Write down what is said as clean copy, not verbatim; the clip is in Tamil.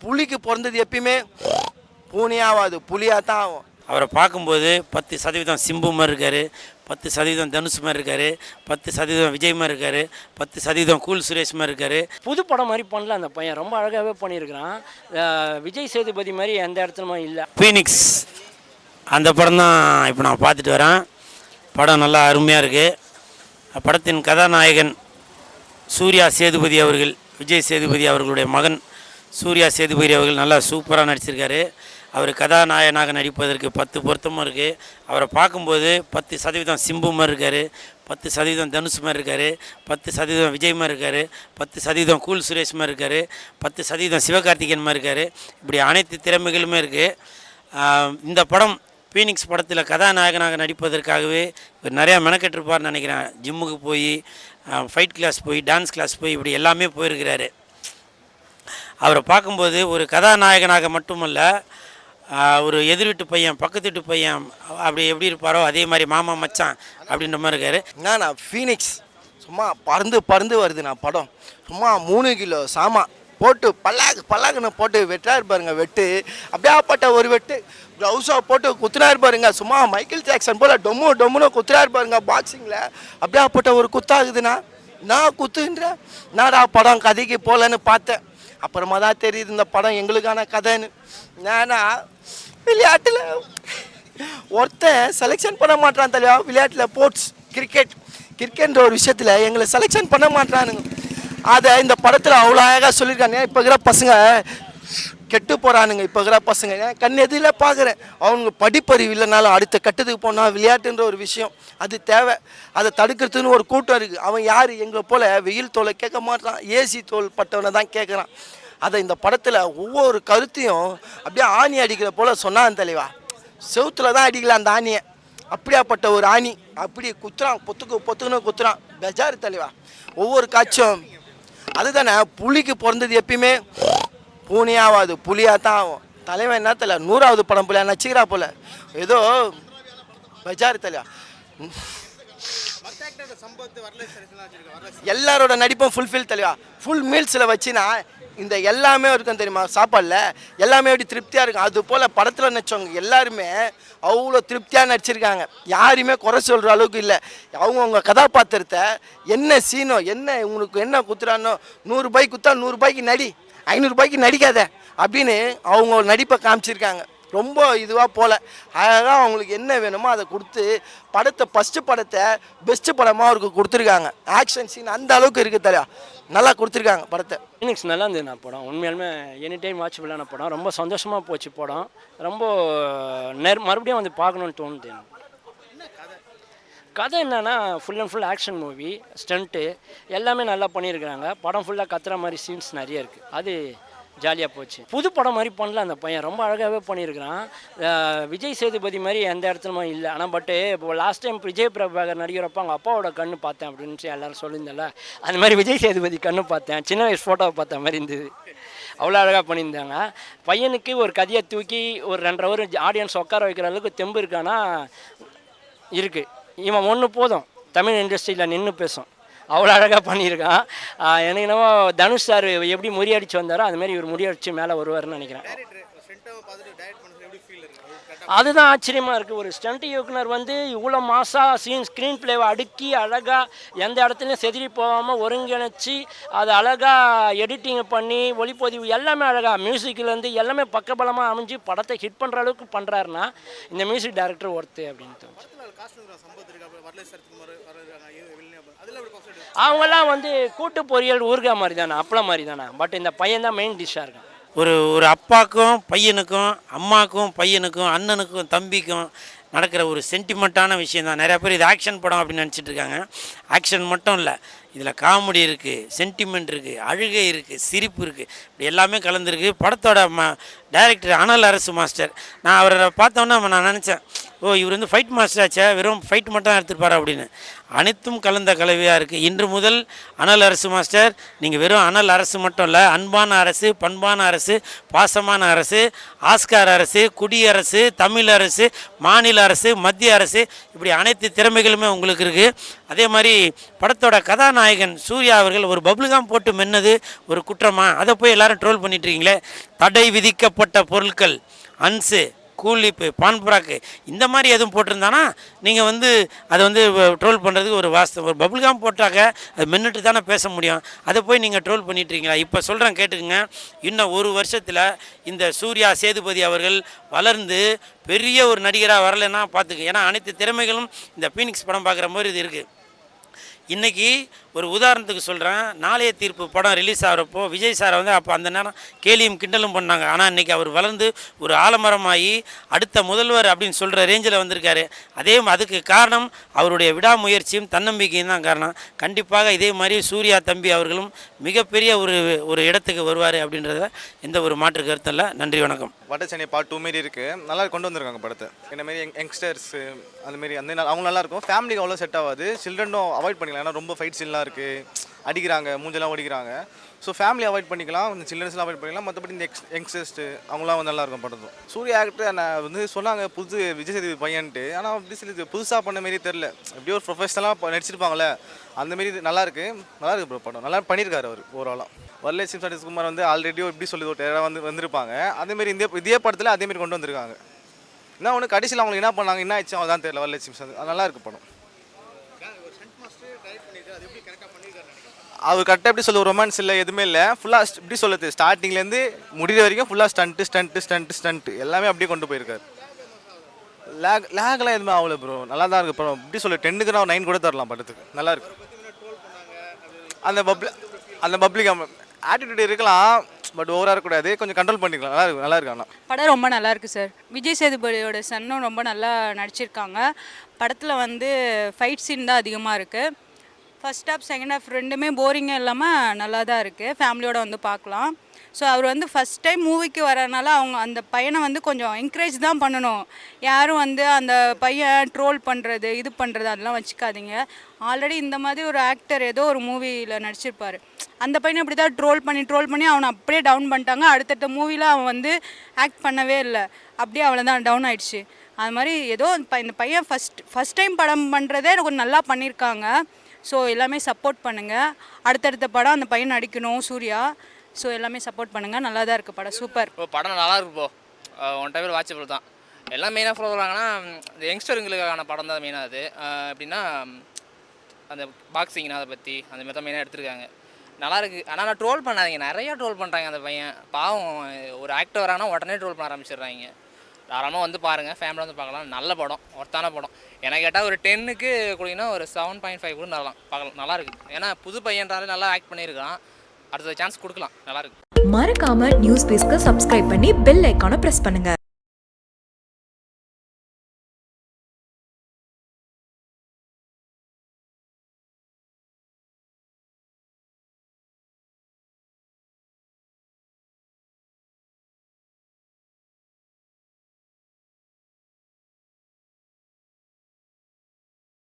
புலிக்கு பிறந்தது எப்பயுமே பூனையாகாது, புலியாக தான் ஆகும். அவரை பார்க்கும்போது 10% சிம்பு மாதிரி இருக்கார், 10% தனுஷ் மாதிரி இருக்கார், 10% விஜய் மாதிரி இருக்கார், 10% கூல் சுரேஷ் மாதிரி இருக்கார். புது படம் மாதிரி பண்ணல அந்த பையன், ரொம்ப அழகாகவே பண்ணியிருக்கிறான். விஜய் சேதுபதி மாதிரி எந்த இடத்துலையுமே இல்லை. ஃபீனிக்ஸ் அந்த படம் தான் இப்போ நான் பார்த்துட்டு வரேன். படம் நல்லா அருமையாக இருக்குது. படத்தின் கதாநாயகன் சூர்யா சேதுபதி அவர்கள், விஜய் சேதுபதி அவர்களுடைய மகன் சூர்யா சேதுபதி அவர்கள் நல்லா சூப்பராக நடிச்சிருக்காரு. அவர் கதாநாயகனாக நடிப்பதற்கு 10 பொருத்தமும் இருக்குது. அவரை பார்க்கும்போது 10% சிம்பு மாதிரி இருக்கார், 10% தனுஷ் மாதிரி இருக்கார், 10% விஜய் மாதிரி இருக்கார், 10% கூல் சுரேஷ் மாதிரி இருக்கார், 10% சிவகார்த்திகேயன் மாதிரி இருக்கார். இப்படி அனைத்து திறமைகளுமே இருக்குது. இந்த படம் ஃபீனிக்ஸ் படத்தில் கதாநாயகனாக நடிப்பதற்காகவே இவர் நிறையா மெனக்கெட்டிருப்பார்னு நினைக்கிறேன். ஜிம்முக்கு போய் ஃபைட் கிளாஸ் போய் டான்ஸ் கிளாஸ் போய் இப்படி எல்லாமே போயிருக்கிறாரு. அவரை பார்க்கும்போது ஒரு கதாநாயகனாக மட்டுமல்ல, ஒரு எதிர் வீட்டு பையன், பக்கத்து வீட்டு பையன் அப்படி எப்படி இருப்பாரோ அதே மாதிரி மாமா மச்சான் அப்படின்ற மாதிரி இருக்கார். என்னண்ணா ஃபீனிக்ஸ் சும்மா பறந்து வருதுண்ணா படம். சும்மா 3 கிலோ சாமான் போட்டு பல்லாக்குன்னு போட்டு வெட்டாரு பாருங்க. வெட்டு அப்படியாப்பட்ட ஒரு வெட்டு ப்ளவுஸாக போட்டு குத்துனாரு பாருங்க. சும்மா மைக்கேல் ஜாக்சன் போல் டொம்முன்னு குத்துறாரு பாருங்க பாக்ஸிங்கில். அப்படியாப்பட்ட ஒரு குத்தாகுதுண்ணா. நான் குத்துன்ற நாடா படம் கதைக்கு போகலன்னு பார்த்தேன். அப்புறமா தான் தெரியுது இந்த படம் எங்களுக்கான கதைன்னு. ஏன்னா விளையாட்டில் ஒருத்தன் செலெக்ஷன் பண்ண மாட்டான் தலைவா. விளையாட்டில் ஸ்போர்ட்ஸ் கிரிக்கெட்ன்ற ஒரு விஷயத்தில் எங்களை செலெக்ஷன் பண்ண மாட்டானுங்க. அதை இந்த படத்தில் அவ்வளோ அழகாக சொல்லியிருக்காங்க. இப்போ இருக்கிற பசங்க கெட்டு போகிறானுங்க. இப்போ இருக்கிற பசங்க கண் எதிரில் பார்க்குறேன். அவனுக்கு படிப்பறிவு இல்லைனாலும் அடுத்த கட்டத்துக்கு போனால் விளையாட்டுன்ற ஒரு விஷயம் அது தேவை. அதை தடுக்கிறதுன்னு ஒரு கூட்டம் இருக்குது. அவன் யார் எங்களை போல் வெயில் தோலை கேட்க மாட்டான், ஏசி தோல் பட்டவனை தான் கேட்குறான். அதை இந்த படத்தில் ஒவ்வொரு கருத்தையும் அப்படியே ஆணி அடிக்கிற போல் சொன்னான் தலைவா. செவுத்தில் தான் அடிக்கல அந்த ஆணியை. அப்படியாப்பட்ட ஒரு ஆணி அப்படி குத்துறான், பொத்துக்குன்னு குத்துறான். பெஜாரு தலைவா. ஒவ்வொரு காட்சியும் அதுதானே. புலிக்கு பிறந்தது எப்பயுமே பூனையாகாது, புலியாக தான் ஆகும். தலைவன் என்ன தலை 100வது படம் போல நச்சுக்கிறா போல ஏதோ பெஜாரு தலைவா. எல்லாரோட நடிப்பும் ஃபுல்ஃபில் தலைவா. ஃபுல் மீல்ஸில் வச்சுன்னா இந்த எல்லாமே இருக்கும் தெரியுமா. சாப்பாடில் எல்லாமே எப்படி திருப்தியாக இருக்கும். அது போல் படத்தில் நடிச்சவங்க எல்லாருமே அவ்வளோ திருப்தியாக நடிச்சிருக்காங்க. யாரையுமே குறை சொல்கிற அளவுக்கு இல்லை. அவங்கவுங்க கதாபாத்திரத்தை என்ன சீனோ என்ன உங்களுக்கு என்ன குத்துறானோ 100 ரூபாய்க்கு குத்தா 100 ரூபாய்க்கு நடி, 500 ரூபாய்க்கு நடிக்காத அப்படின்னு அவங்க நடிப்பை காமிச்சிருக்காங்க. ரொம்ப இதுவாக போல் அழகாக அவங்களுக்கு என்ன வேணுமோ அதை கொடுத்து படத்தை ஃபஸ்ட்டு படத்தை பெஸ்ட்டு படமாக அவருக்கு கொடுத்துருக்காங்க. ஆக்ஷன் சீன் அந்த அளவுக்கு இருக்குது தலையா. நல்லா கொடுத்துருக்காங்க படத்தை. ஃபீனிக்ஸ் நல்லா இருந்தது நான் படம். உண்மையாலுமே எனி டைம் வாட்சபிளான படம். ரொம்ப சந்தோஷமாக போச்சு படம். ரொம்ப மறுபடியும் வந்து பார்க்கணுன்னு தோணுது. கதை என்னன்னா full and full action movie, stunt எல்லாமே நல்லா பண்ணியிருக்கிறாங்க. படம் ஃபுல்லாக கத்துற மாதிரி சீன்ஸ் நிறைய இருக்குது. அது ஜாலியாக போச்சு. புது படம் மாதிரி பண்ணல அந்த பையன், ரொம்ப அழகாகவே பண்ணியிருக்கிறான். விஜய் சேதுபதி மாதிரி எந்த இடத்துலையுமே இல்லை. ஆனால் பட்டு இப்போ லாஸ்ட் டைம் விஜய் பிரபாகர் நடிக்கிறப்போ அவங்க அப்பாவோட கண்ணு பார்த்தேன் அப்படின்னு எல்லோரும் சொல்லியிருந்தல, அந்த மாதிரி விஜய் சேதுபதி கண்ணு பார்த்தேன். சின்ன வயசு ஃபோட்டோவை பார்த்த மாதிரி இருந்தது. அவ்வளோ அழகாக பண்ணியிருந்தாங்க. பையனுக்கு ஒரு கதையை தூக்கி ஒரு 2.5 ஹவர் ஆடியன்ஸ் உட்கார வைக்கிற அளவுக்கு தெம்பு இருக்கானா இருக்குது. இவன் ஒன்று போதும் தமிழ் இண்டஸ்ட்ரியில் நின்று பேசும். அவ்வளோ அழகாக பண்ணியிருக்கான். எனக்கு என்னவோ தனுஷ் சார் எப்படி முறியடிச்சு வந்தாரோ அதுமாரி இவர் முறியடிச்சு மேலே வருவார்னு நினைக்கிறேன். அதுதான் ஆச்சரியமாக இருக்குது. ஒரு ஸ்டண்ட் இயக்குனர் வந்து இவ்வளோ மாசாக ஸ்க்ரீன் பிளேவை அடுக்கி அழகாக எந்த இடத்துலையும் செதிரி போகாமல் ஒருங்கிணைச்சி அதை அழகாக எடிட்டிங் பண்ணி ஒளிப்பதிவு எல்லாமே அழகாக மியூசிக்லேருந்து எல்லாமே பக்கபலமாக அமைஞ்சு படத்தை ஹிட் பண்ணுற அளவுக்கு பண்ணுறாருன்னா இந்த மியூசிக் டைரக்டர் ஒர்த்து அப்படின்னு தோணுச்சு. அவங்கெல்லாம் வந்து கூட்டு பொரியல் ஊறுகாய் மாதிரி தானே, அப்பளம் மாதிரி தானே. பட் இந்த பையன் தான் மெயின் டிஷ்ஷாக இருக்கான். ஒரு அப்பாவுக்கும் பையனுக்கும், அம்மாவுக்கும் பையனுக்கும், அண்ணனுக்கும் தம்பிக்கும் நடக்கிற ஒரு சென்டிமெண்ட்டான விஷயம் தான். நிறையா பேர் இது ஆக்ஷன் படம் அப்படின்னு நினச்சிட்டு இருக்காங்க. ஆக்ஷன் மட்டும் இல்லை, இதில் காமெடி இருக்குது, சென்டிமெண்ட் இருக்குது, அழுகை இருக்குது, சிரிப்பு இருக்குது, இப்படி எல்லாமே கலந்துருக்கு. படத்தோட டைரக்டர் அனல் அரசு மாஸ்டர். நான் அவரை பார்த்தோன்னா நான் நினச்சேன், இவர் வந்து ஃபைட் மாஸ்டர் ஆச்சா, வெறும் ஃபைட் மட்டும் எடுத்துருப்பார் அப்படின்னு. அனைத்தும் கலந்த கலவையாக இருக்குது. இன்று முதல் அனல் அரசு மாஸ்டர் நீங்கள் வெறும் அனல் அரசு மட்டும் இல்லை, அன்பான அரசு, பண்பான அரசு, பாசமான அரசு, ஆஸ்கார் அரசு, குடியரசு, தமிழ் அரசு, மாநில அரசு, மத்திய அரசு, இப்படி அனைத்து திறமைகளுமே உங்களுக்கு இருக்குது. அதே மாதிரி படத்தோட கதாநாயகன் சூர்யா அவர்கள் ஒரு பபுள்காம் போட்டு மென்னது ஒரு குற்றமா, அதை போய் எல்லாரும் ட்ரோல் பண்ணிட்டு இருக்கீங்களே. தடை விதிக்கப்பட்ட பொருட்கள், அன்ஸு, கூலிப்பு, பான்புராக்கு இந்த மாதிரி எதுவும் போட்டிருந்தானா நீங்கள் வந்து அதை வந்து ட்ரோல் பண்ணுறதுக்கு ஒரு வாஸ்தவம். ஒரு பபுள்காம் போட்டாக்க அது மென்னுட்டு தானே பேச முடியும், அதை போய் நீங்கள் ட்ரோல் பண்ணிட்டுருக்கீங்களா? இப்போ சொல்கிறேன் கேட்டுக்குங்க, இன்னும் ஒரு வருஷத்தில் இந்த சூர்யா சேதுபதி அவர்கள் வளர்ந்து பெரிய ஒரு நடிகராக வரலைன்னா பார்த்துக்க. ஏன்னா அனைத்து திறமைகளும் இந்த ஃபீனிக்ஸ் படம் பார்க்குற மாதிரி இது இருக்குது. இன்றைக்கி ஒரு உதாரணத்துக்கு சொல்கிறேன், நாளைய தீர்ப்பு படம் ரிலீஸ் ஆகிறப்போ விஜய் சாரை வந்து அப்போ அந்த நேரம் கேலியும் கிண்டலும் பண்ணாங்க. ஆனால் இன்றைக்கி அவர் வளர்ந்து ஒரு ஆலமரமாகி அடுத்த முதல்வர் அப்படின்னு சொல்கிற ரேஞ்சில் வந்திருக்காரு. அதுக்கு காரணம் அவருடைய விடாமுயற்சியும் தன்னம்பிக்கையும் தான் காரணம். கண்டிப்பாக இதே மாதிரி சூர்யா தம்பி அவர்களும் மிகப்பெரிய ஒரு இடத்துக்கு வருவார் அப்படின்றத எந்த ஒரு மாற்று கருத்தும் இல்லை. நன்றி, வணக்கம். வடச்சென்னை பார்ட் 2 மாரி இருக்குது, நல்லா கொண்டு வந்திருக்காங்க படத்தை. இந்த மாதிரி யங்ஸ்டர்ஸு அதுமாரி அவங்க நல்லாயிருக்கும். ஃபேமிலிக்கு அவ்வளோ செட் ஆகாது, சில்ட்ரனும் அவாய்ட் பண்ணிக்கலாம். ஏன்னா ரொம்ப ஃபைட் சீன்லாம் இருக்குது, அடிக்கிறாங்க, மூஞ்செல்லாம் ஓடிக்கிறாங்க. ஸோ ஃபேமிலி அவாய்ட் பண்ணிக்கலாம், இந்த சில்ட்ரன்ஸ்லாம் அவாய்ட் பண்ணிக்கலாம். மற்றபடி இந்த யங்ஸ்டர்ஸ்ட்டு அவங்களாம் வந்து நல்லாயிருக்கும் படத்தும். சூர்யா ஆக்டர் நான் வந்து சொன்னாங்க புது விஜய் சேதுபதி பையன்ட்டு, ஆனால் அப்படி சொல்லி புதுசாக பண்ண மாரி தெரில. எப்படியோ ஒரு ப்ரொஃபஷனலாக நடிச்சிருப்பாங்களே அந்தமாரி நல்லாயிருக்கு ப்ரோ படம். நல்லா பண்ணியிருக்காரு அவர் ஓவராலாக. வரலட்சுமி சதீஷ்குமார் வந்து ஆல்ரெடி எப்படி சொல்லி ஒரு வந்திருப்பாங்க, அதேமாரி இதே படத்தில் அதேமாரி கொண்டு வந்திருக்காங்க. என்ன ஒன்று கடைசியில் அவங்களுக்கு என்ன பண்ணாங்க, என்ன ஆச்சு அதான் தெரியல. வரலட்சுமி சதீஷ் நல்லா இருக்கு படம். அவர் கரெக்டாக எப்படி சொல்ல, ரொமான்ஸ் இல்லை, எதுவுமே இல்லை. ஃபுல்லாக எப்படி சொல்லுது, ஸ்டார்டிங்லேருந்து முடிகிற வரைக்கும் ஃபுல்லாக ஸ்டண்ட்டு எல்லாமே அப்படியே கொண்டு போயிருக்காரு. லேக்லாம் எதுவுமே ஆகல ப்ரோ, நல்லா தான் இருக்குது படம். எப்படி சொல்ல 10க்கு நான் 9 கூட தரலாம் படத்துக்கு, நல்லா இருக்கு. அந்த பப்ளிக் ஆட்டிடியூட் இருக்கலாம், பட் ஓவராக இருக்கக்கூடாது, கொஞ்சம் கண்ட்ரோல் பண்ணிக்கலாம். நல்லா இருக்கு. ஆனால் படம் ரொம்ப நல்லா இருக்குது சார். விஜய் சேதுபதியோட சன்னும் ரொம்ப நல்லா நடிச்சிருக்காங்க. படத்தில் வந்து ஃபைட் சீன் தான் அதிகமாக இருக்குது. ஃபர்ஸ்ட் ஹாஃப் செகண்ட் ஹாஃப் ரெண்டுமே போரிங்காக இல்லாமல் நல்லா தான் இருக்குது, ஃபேமிலியோடு வந்து பார்க்கலாம். ஸோ அவர் வந்து ஃபஸ்ட் டைம் மூவிக்கு வரனால அவங்க அந்த பையனை வந்து கொஞ்சம் என்கரேஜ் தான் பண்ணணும். யாரும் வந்து அந்த பையன் ட்ரோல் பண்ணுறது இது பண்ணுறது அதெல்லாம் வச்சுக்காதீங்க. ஆல்ரெடி இந்த மாதிரி ஒரு ஆக்டர் ஏதோ ஒரு மூவியில் நடிச்சிருப்பார், அந்த பையனை இப்படி தான் ட்ரோல் பண்ணி அவனை அப்படியே டவுன் பண்ணிட்டாங்க. அடுத்தடுத்த மூவியில் அவன் வந்து ஆக்ட் பண்ணவே இல்லை, அப்படியே அவ்வளோதான் டவுன் ஆயிடுச்சு. அது மாதிரி ஏதோ இந்த பையன் ஃபஸ்ட் டைம் படம் பண்ணுறதே கொஞ்சம் நல்லா பண்ணியிருக்காங்க. ஸோ எல்லாமே சப்போர்ட் பண்ணுங்கள். அடுத்தடுத்த படம் அந்த பையன் நடிக்கணும் சூர்யா. ஸோ எல்லாமே சப்போர்ட் பண்ணுங்கள், நல்லா தான் இருக்குது படம், சூப்பர். இப்போ படம் நல்லா இருக்கு. ஒன் டைம் வாட்சபிள் தான். எல்லாம் மெயினாக ஃபாலோ பண்ணுறாங்கன்னா இந்த யங்ஸ்டருங்களுக்கான படம் தான் மெயினாக. அது எப்படின்னா அந்த பாக்ஸிங் அதை பற்றி அந்த மாதிரி தான் மெயினாக எடுத்திருக்காங்க. நல்லாயிருக்கு. ஆனால் நான் ட்ரோல் பண்ணாதீங்க, நிறையா ட்ரோல் பண்ணுறாங்க. அந்த பையன் பாவம் ஒரு ஆக்டர் வராங்கன்னா உடனே ட்ரோல் பண்ண ஆரம்பிச்சிடுறாங்க. தாராளமாக வந்து பாருங்கள், ஃபேமிலியாக வந்து பார்க்கலாம். நல்ல படம், ஒர்த்தான படம். எனக்கு கேட்டால் ஒரு 10க்கு கொடுங்கன்னா ஒரு 7.5 கூட பார்க்கலாம். நல்லாயிருக்கு. ஏன்னா புது பையன்றாலே நல்லா ஆக்ட் பண்ணியிருக்கான், அடுத்த சான்ஸ் கொடுக்கலாம். நல்லாயிருக்கு. மறக்காம நியூஸ் பேஸ்க்கு சப்ஸ்கிரைப் பண்ணி பெல் ஐக்கானை பிரஸ் பண்ணுங்க.